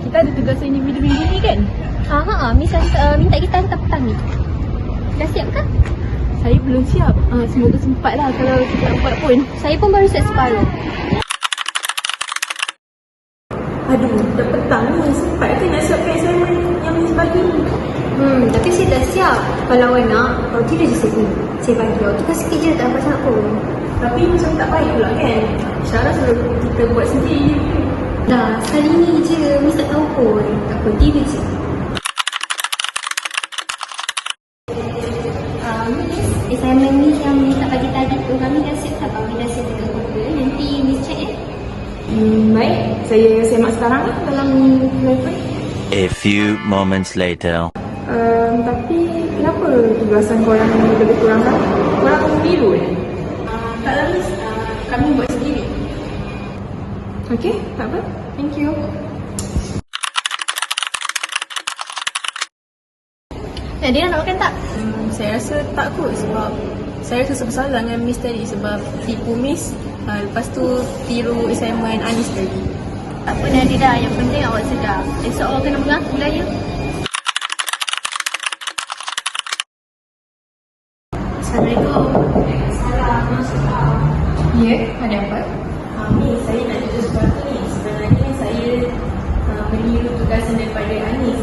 kita ada tugas individu minggu ni kan? Miss minta kita hantar petang ni. Dah siap ke? Saya belum siap. Semoga sempat lah kalau kita nak buat pun. Saya pun baru siap separuh. Aduh, dah petang ni. Sempat ke nak siapkan assignment yang Miss bagi ni? Tapi saya dah siap. Kalau awak nak, kalau tidak je saya bagi awak. Tugas kerja tak dapat sangat pun. Tapi macam tak baik pula kan? Syarah suruh kita buat sendiri. Dah, sekali ni je. Miss tak tahu pun. Tak apa, tiba je. Miss, assignment ni yang Miss tak bagi tadi tu, kami dah siap tak? Kami dah siap dengan komputer. Nanti Miss check Baik, saya semak sekarang lah dalam telefon. A few moments later. Tapi kenapa tugasan korang ni lebih kurang kan? Korang biru tak lah Miss, kami buat sendiri. Okey, tak apa. Thank you. Dia nak makan tak? Saya rasa tak kot sebab saya rasa bersalah dengan Miss tadi sebab tipu Miss. Lepas tu tiru assignment Anis tadi. Tak apa Nadira, yang penting awak sedar. Esok awak kena mengaku lah ya. Assalamualaikum. Salam. Ya, ada apa? Miss, saya nak jujur sesuatu ni. Sebenarnya saya meniru tugasan daripada Anis.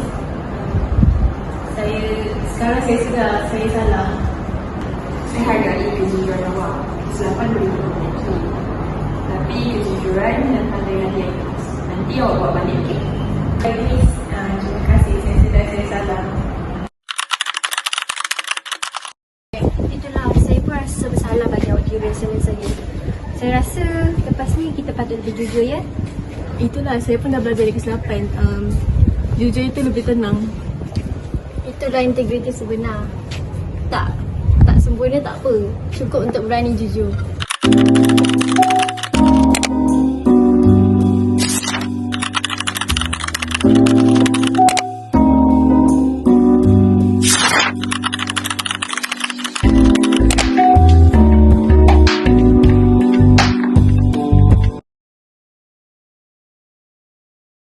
Sekarang saya sedar saya salah. Saya hargai kejujuran awak. Kesilapan boleh diperbaiki. Tapi kejujuran dan pandangan dia nanti awak buat balik, okey? Miss, terima kasih. Saya sedar saya salah. Itulah, saya pun rasa bersalah bagi awak tiru assignment saya. Saya rasa lepas ni kita patut lebih jujur ya. Itulah, saya pun dah belajar dari kesilapan. Jujur itu lebih tenang. Itulah integriti sebenar. Tak sempurna tak apa. Cukup untuk berani jujur.